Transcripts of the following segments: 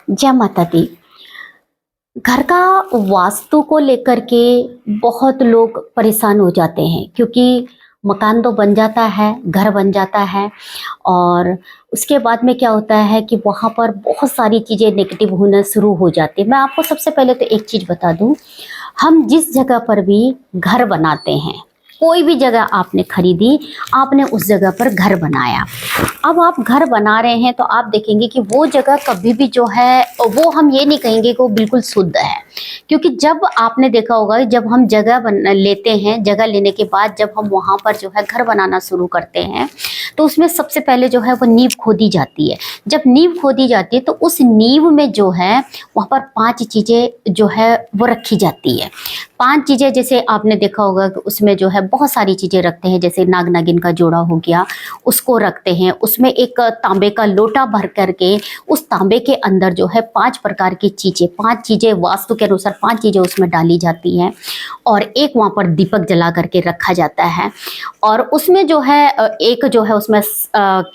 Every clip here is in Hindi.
जय माता दी। घर का वास्तु को लेकर के बहुत लोग परेशान हो जाते हैं, क्योंकि मकान तो बन जाता है, घर बन जाता है और उसके बाद में क्या होता है कि वहाँ पर बहुत सारी चीज़ें नेगेटिव होना शुरू हो जाती है। मैं आपको सबसे पहले तो एक चीज़ बता दूँ, हम जिस जगह पर भी घर बनाते हैं, कोई भी जगह आपने खरीदी, आपने उस जगह पर घर बनाया। अब आप घर बना रहे हैं तो आप देखेंगे कि वो जगह कभी भी जो है, वो हम ये नहीं कहेंगे कि वो बिल्कुल शुद्ध है, क्योंकि जब आपने देखा होगा जब हम जगह लेते हैं, जगह लेने के बाद जब हम वहाँ पर जो है घर बनाना शुरू करते हैं तो उसमें सबसे पहले जो है वो नींव खोदी जाती है। जब नींव खोदी जाती है तो उस नींव में जो है वहाँ पर 5 चीज़ें जो है वो रखी जाती है। 5 चीज़ें, जैसे आपने देखा होगा कि उसमें जो है बहुत सारी चीज़ें रखते हैं, जैसे नाग नागिन का जोड़ा हो गया, उसको रखते हैं। उसमें एक तांबे का लोटा भर करके उस तांबे के अंदर जो है 5 प्रकार की चीज़ें, 5 चीज़ें वास्तु के अनुसार 5 चीज़ें उसमें डाली जाती हैं और एक वहाँ पर दीपक जला करके रखा जाता है। और उसमें जो है एक जो है उसमें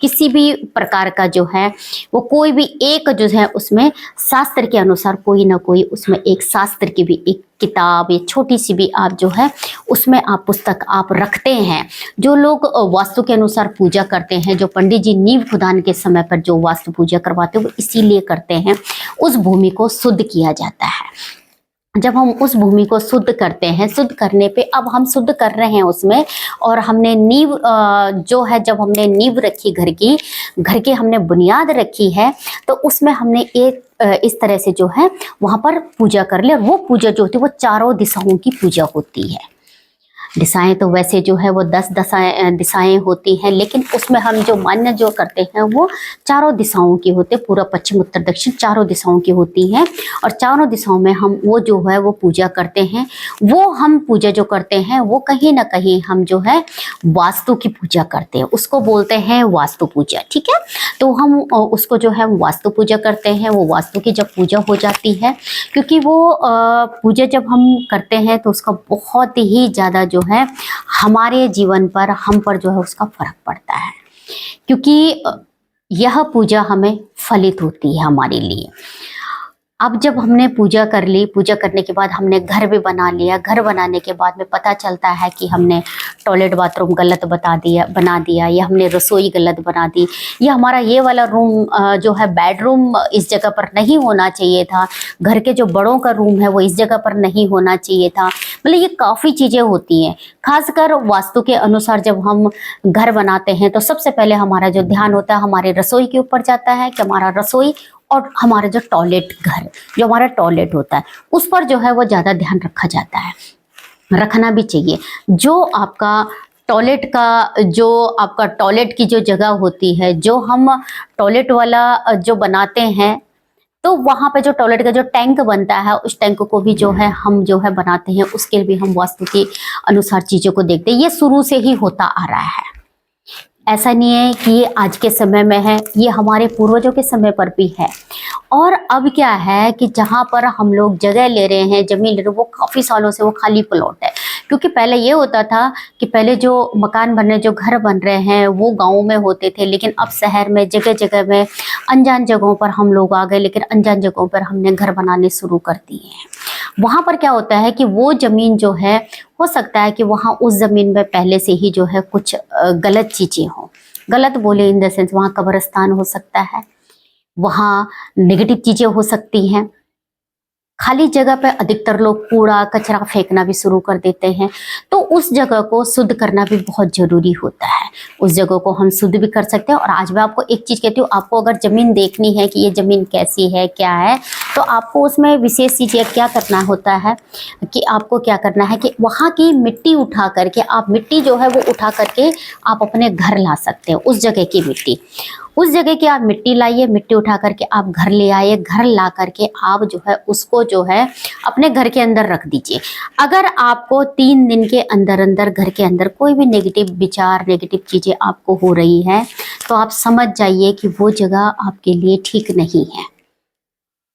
किसी भी प्रकार का जो है वो कोई भी एक जो है उसमें शास्त्र के अनुसार कोई ना कोई उसमें एक शास्त्र की भी एक किताब या छोटी सी भी आप जो है उसमें आप पुस्तक आप रखते हैं। जो लोग वास्तु के अनुसार पूजा करते हैं, जो पंडित जी नींव खुदान के समय पर जो वास्तु पूजा करवाते हैं वो इसीलिए करते हैं, उस भूमि को शुद्ध किया जाता है। जब हम उस भूमि को शुद्ध करते हैं, शुद्ध करने पे अब हम शुद्ध कर रहे हैं उसमें, और हमने नींव जो है, जब हमने नींव रखी घर की हमने बुनियाद रखी है, तो उसमें हमने एक इस तरह से जो है वहाँ पर पूजा कर ले। और वो पूजा जो होती है वो चारों दिशाओं की पूजा होती है। दिशाएं तो वैसे जो है वो 10 दिशाएं होती हैं, लेकिन उसमें हम जो मान्य जो करते हैं वो चारों दिशाओं की होते हैं, पूर्व पश्चिम उत्तर दक्षिण चारों दिशाओं की होती हैं। और चारों दिशाओं में हम वो जो है वो पूजा करते हैं। वो हम पूजा जो करते हैं वो कहीं ना कहीं हम जो है वास्तु की पूजा करते हैं, उसको बोलते हैं वास्तु पूजा। ठीक है, तो हम उसको जो है वास्तु पूजा करते हैं। वो वास्तु की जब पूजा हो जाती है, क्योंकि वो पूजा जब हम करते हैं तो उसका बहुत ही ज़्यादा जो है हमारे जीवन पर, हम पर जो है उसका फर्क पड़ता है, क्योंकि यह पूजा हमें फलित होती है हमारे लिए। अब जब हमने पूजा कर ली, पूजा करने के बाद हमने घर भी बना लिया। घर बनाने के बाद में पता चलता है कि हमने टॉयलेट बाथरूम गलत बना दिया, या हमने रसोई गलत बना दी, या हमारा ये वाला रूम जो है बेडरूम इस जगह पर नहीं होना चाहिए था, घर के जो बड़ों का रूम है वो इस जगह पर नहीं होना चाहिए था। मतलब ये काफ़ी चीज़ें होती हैं। खासकर वास्तु के अनुसार जब हम घर बनाते हैं तो सबसे पहले हमारा जो ध्यान होता है हमारे रसोई के ऊपर जाता है, कि हमारा रसोई और हमारा जो टॉयलेट, घर जो हमारा टॉयलेट होता है उस पर जो है वो ज़्यादा ध्यान रखा जाता है, रखना भी चाहिए। जो आपका टॉयलेट का, जो आपका टॉयलेट की जो जगह होती है, जो हम टॉयलेट वाला जो बनाते हैं, तो वहाँ पे जो टॉयलेट का जो टैंक बनता है उस टैंक को भी जो है हम जो है बनाते हैं, उसके लिए भी हम वास्तु के अनुसार चीज़ों को देखते हैं। ये शुरू से ही होता आ रहा है, ऐसा नहीं है कि ये आज के समय में है, ये हमारे पूर्वजों के समय पर भी है। और अब क्या है कि जहाँ पर हम लोग जगह ले रहे हैं, जमीन ले रहे हैं, वो काफ़ी सालों से वो खाली प्लॉट है। क्योंकि पहले ये होता था कि पहले जो मकान बन रहे, जो घर बन रहे हैं वो गाँव में होते थे, लेकिन अब शहर में जगह जगह में अनजान जगहों पर हम लोग आ गए, लेकिन अनजान जगहों पर हमने घर बनाने शुरू कर दिए हैं। वहाँ पर क्या होता है कि वो ज़मीन जो है, हो सकता है कि वहाँ उस ज़मीन में पहले से ही जो है कुछ गलत चीज़ें हों। गलत बोले इन द सेंस, वहाँ कब्रिस्तान हो सकता है, वहाँ नेगेटिव चीज़ें हो सकती हैं। खाली जगह पे अधिकतर लोग कूड़ा कचरा फेंकना भी शुरू कर देते हैं, तो उस जगह को शुद्ध करना भी बहुत ज़रूरी होता है। उस जगह को हम शुद्ध भी कर सकते हैं। और आज मैं आपको एक चीज़ कहती हूँ, आपको अगर ज़मीन देखनी है कि ये ज़मीन कैसी है, क्या है, तो आपको उसमें विशेष चीज़ क्या करना होता है कि आपको क्या करना है कि वहाँ की मिट्टी उठा करके, आप मिट्टी जो है वो उठा करके आप अपने घर ला सकते हैं। उस जगह की मिट्टी, उस जगह की आप मिट्टी लाइए, मिट्टी उठा करके आप घर ले आइए, घर ला करके आप जो है उसको जो है अपने घर के अंदर रख दीजिए। अगर आपको 3 दिन के अंदर अंदर घर के अंदर कोई भी नेगेटिव विचार, नेगेटिव चीज़ें आपको हो रही है, तो आप समझ जाइए कि वो जगह आपके लिए ठीक नहीं है।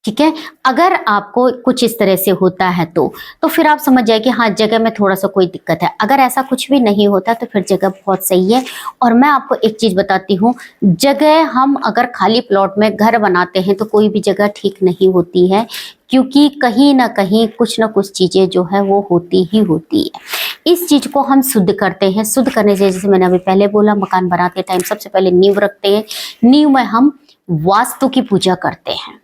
ठीक है। अगर आपको कुछ इस तरह से होता है तो फिर आप समझ जाए कि हाँ, जगह में थोड़ा सा कोई दिक्कत है। अगर ऐसा कुछ भी नहीं होता तो फिर जगह बहुत सही है। और मैं आपको एक चीज बताती हूँ, जगह हम अगर खाली प्लॉट में घर बनाते हैं तो कोई भी जगह ठीक नहीं होती है, क्योंकि कहीं ना कहीं कुछ ना कुछ चीजें जो है वो होती ही होती है। इस चीज को हम शुद्ध करते हैं। शुद्ध करने से, जैसे मैंने अभी पहले बोला, मकान बनाते टाइम सबसे पहले नींव रखते हैं। नींव में हम वास्तु की पूजा करते हैं।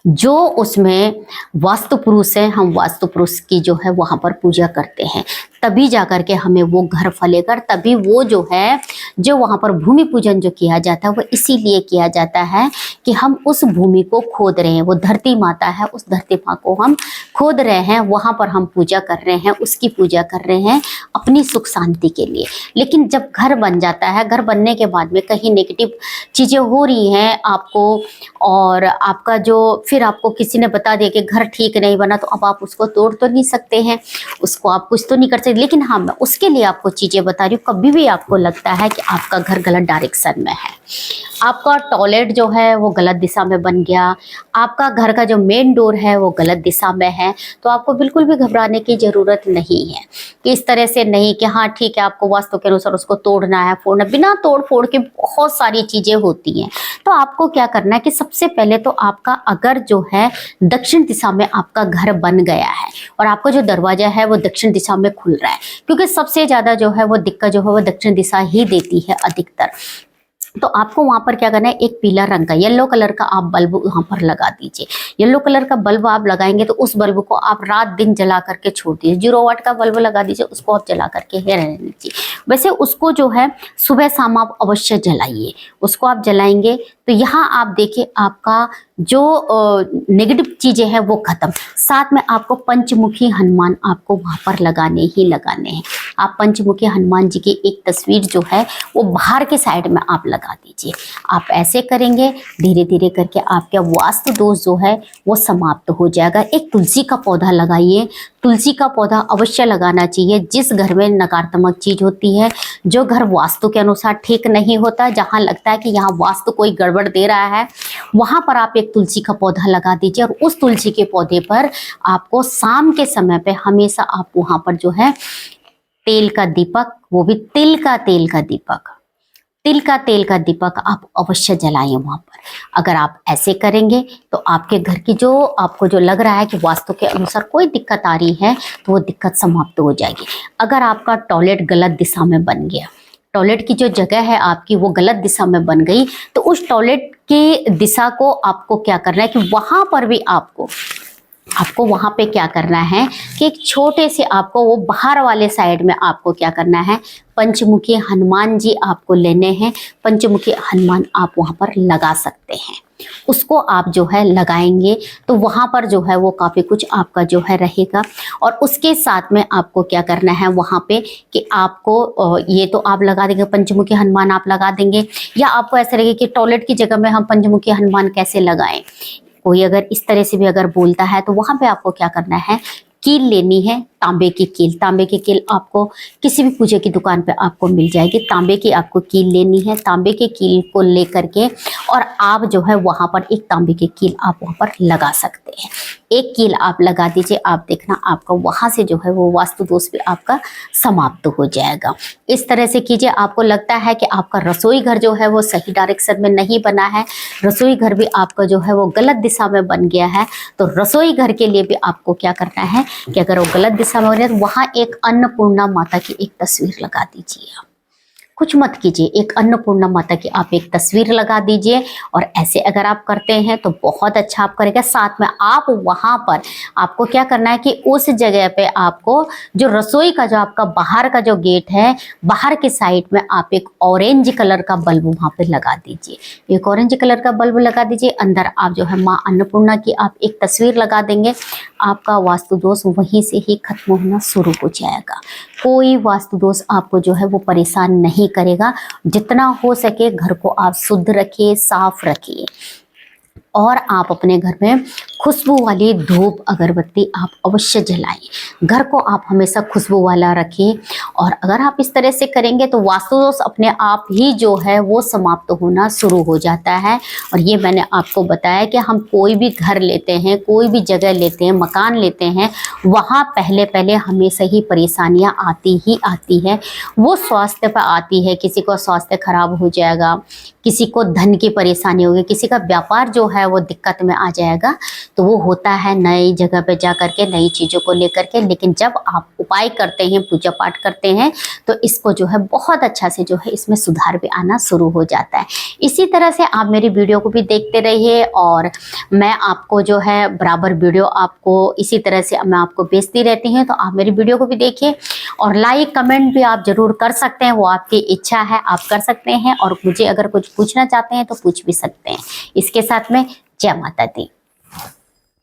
जो उसमें वास्तु पुरुष है, हम वास्तु पुरुष की जो है वहां पर पूजा करते हैं, तभी जाकर के हमें वो घर फलेगा। तभी वो जो है, जो वहां पर भूमि पूजन जो किया जाता है वो इसीलिए किया जाता है कि हम उस भूमि को खोद रहे हैं। वो धरती माता है, उस धरती माँ को हम खोद रहे हैं, वहां पर हम पूजा कर रहे हैं, उसकी पूजा कर रहे हैं अपनी सुख शांति के लिए। लेकिन जब घर बन जाता है, घर बनने के बाद में कहीं नेगेटिव चीजें हो रही हैं आपको, और आपका जो फिर आपको किसी ने बता दिया कि घर ठीक नहीं बना, तो अब आप उसको तोड़ तो नहीं सकते हैं, उसको आप कुछ तो नहीं कर सकते। लेकिन हाँ, मैं उसके लिए आपको चीजें बता रही हूँ। कभी भी आपको लगता है कि आपका घर गलत डायरेक्शन में है, आपका टॉयलेट जो है वो गलत दिशा में बन गया, आपका घर का जो मेन डोर है वो गलत दिशा में है, तो आपको बिल्कुल भी घबराने की जरूरत नहीं है। कि इस तरह से नहीं कि हाँ ठीक है, आपको वास्तु के अनुसार उसको तोड़ना है, फोड़ना, बिना तोड़ फोड़ के बहुत सारी चीजें होती हैं। तो आपको क्या करना है कि सबसे पहले तो आपका, अगर जो है दक्षिण दिशा में आपका घर बन गया है और आपका जो दरवाजा है वो दक्षिण दिशा में खुल रहा है, क्योंकि सबसे ज्यादा जो है वो दिक्कत जो है वो दक्षिण दिशा ही देती है अधिकतर, तो आपको वहां पर क्या करना है, एक पीला रंग का, येलो कलर का आप बल्ब वहां पर लगा दीजिए। येलो कलर का बल्ब आप लगाएंगे तो उस बल्ब को आप रात दिन जला करके छोड़ दीजिए। 0 वाट का बल्ब लगा दीजिए, उसको आप जला करके ही रहने दीजिए। वैसे उसको जो है सुबह शाम आप अवश्य जलाइए, उसको आप जलाएंगे तो यहाँ आप देखिए आपका जो नेगेटिव चीजें हैं वो खत्म। साथ में आपको पंचमुखी हनुमान आपको वहां पर लगाने ही लगाने हैं। आप पंचमुखी हनुमान जी की एक तस्वीर जो है वो बाहर के साइड में आप लगा दीजिए। आप ऐसे करेंगे, धीरे धीरे करके आपका वास्तु दोष जो है वो समाप्त हो जाएगा। एक तुलसी का पौधा लगाइए, तुलसी का पौधा अवश्य लगाना चाहिए। जिस घर में नकारात्मक चीज होती है, जो घर वास्तु के अनुसार ठीक नहीं होता, जहां लगता है कि यहाँ वास्तु कोई गड़बड़ दे रहा है, वहां पर आप एक तुलसी का पौधा लगा दीजिए। और उस तुलसी के पौधे पर आपको शाम के समय पे हमेशा आप वहां पर जो है तेल का दीपक, वो भी तिल का तेल का दीपक, तिल का तेल का दीपक आप अवश्य जलाएं वहां पर। अगर आप ऐसे करेंगे तो आपके घर की जो आपको जो लग रहा है कि वास्तु के अनुसार कोई दिक्कत आ रही है, तो वो दिक्कत समाप्त हो जाएगी। अगर आपका टॉयलेट गलत दिशा में बन गया, टॉयलेट की जो जगह है आपकी वो गलत दिशा में बन गई, तो उस टॉयलेट की दिशा को आपको क्या करना है कि वहां पर भी आपको वहां पे क्या करना है कि एक छोटे से आपको वो बाहर वाले साइड में आपको क्या करना है, पंचमुखी हनुमान जी आपको लेने हैं। पंचमुखी हनुमान आप वहां पर लगा सकते हैं। उसको आप जो है लगाएंगे तो वहां पर जो है वो काफी कुछ आपका जो है रहेगा। और उसके साथ में आपको क्या करना है वहां पे कि आपको ये तो आप लगा देंगे, पंचमुखी हनुमान आप लगा देंगे। या आपको ऐसा लगे कि टॉयलेट की जगह में हम पंचमुखी हनुमान कैसे लगाएं, कोई अगर इस तरह से भी अगर बोलता है, तो वहां पे आपको क्या करना है, कील लेनी है, तांबे की कील। तांबे की कील आपको किसी भी पूजे की दुकान पे आपको मिल जाएगी। तांबे की आपको कील लेनी है। तांबे की कील को लेकर के और आप जो है वहां पर एक तांबे की कील आप वहां पर लगा सकते हैं। एक कील आप लगा दीजिए, आप देखना आपका वहां से जो है वो वास्तु दोष भी आपका समाप्त हो जाएगा। इस तरह से कीजिए। आपको लगता है कि आपका रसोई घर जो है वो सही डायरेक्शन में नहीं बना है, रसोई घर भी आपका जो है वो गलत दिशा में बन गया है, तो रसोई घर के लिए भी आपको क्या करना है कि अगर वो गलत दिशा में हो रहा है तो वहां एक अन्नपूर्णा माता की एक तस्वीर लगा दीजिए। कुछ मत कीजिए, एक अन्नपूर्णा माता की आप एक तस्वीर लगा दीजिए। और ऐसे अगर आप करते हैं तो बहुत अच्छा आप करेगा। साथ में आप वहां पर आपको क्या करना है कि उस जगह पे आपको जो रसोई का जो आपका बाहर का जो गेट है, बाहर के साइड में आप एक ऑरेंज कलर का बल्ब वहां पे लगा दीजिए। एक ऑरेंज कलर का बल्ब लगा दीजिए। अंदर आप जो है माँ अन्नपूर्णा की आप एक तस्वीर लगा देंगे। आपका वास्तु दोष वहीं से ही खत्म होना शुरू हो जाएगा। कोई वास्तु दोष आपको जो है वो परेशान नहीं करेगा। जितना हो सके घर को आप शुद्ध रखिए, साफ रखिए। और आप अपने घर में खुशबू वाली धूप अगरबत्ती आप अवश्य जलाएं। घर को आप हमेशा खुशबू वाला रखें, और अगर आप इस तरह से करेंगे तो वास्तु दोष अपने आप ही जो है वो समाप्त होना शुरू हो जाता है। और ये मैंने आपको बताया कि हम कोई भी घर लेते हैं, कोई भी जगह लेते हैं, मकान लेते हैं, वहाँ पहले पहले हमेशा ही परेशानियाँ आती ही आती है। वो स्वास्थ्य पर आती है, किसी को स्वास्थ्य खराब हो जाएगा, किसी को धन की परेशानी होगी, किसी का व्यापार जो है वो दिक्कत में आ जाएगा। तो वो होता है नई जगह पे जा करके, नई चीज़ों को लेकर के। लेकिन जब आप उपाय करते हैं, पूजा पाठ करते हैं, तो इसको जो है बहुत अच्छा से जो है इसमें सुधार भी आना शुरू हो जाता है। इसी तरह से आप मेरी वीडियो को भी देखते रहिए, और मैं आपको जो है बराबर वीडियो आपको इसी तरह से मैं आपको भेजती रहती हूँ। तो आप मेरी वीडियो को भी देखिए, और लाइक कमेंट भी आप जरूर कर सकते हैं, वो आपकी इच्छा है, आप कर सकते हैं। और मुझे अगर कुछ पूछना चाहते हैं तो पूछ भी सकते हैं। इसके साथ में जय माता दी।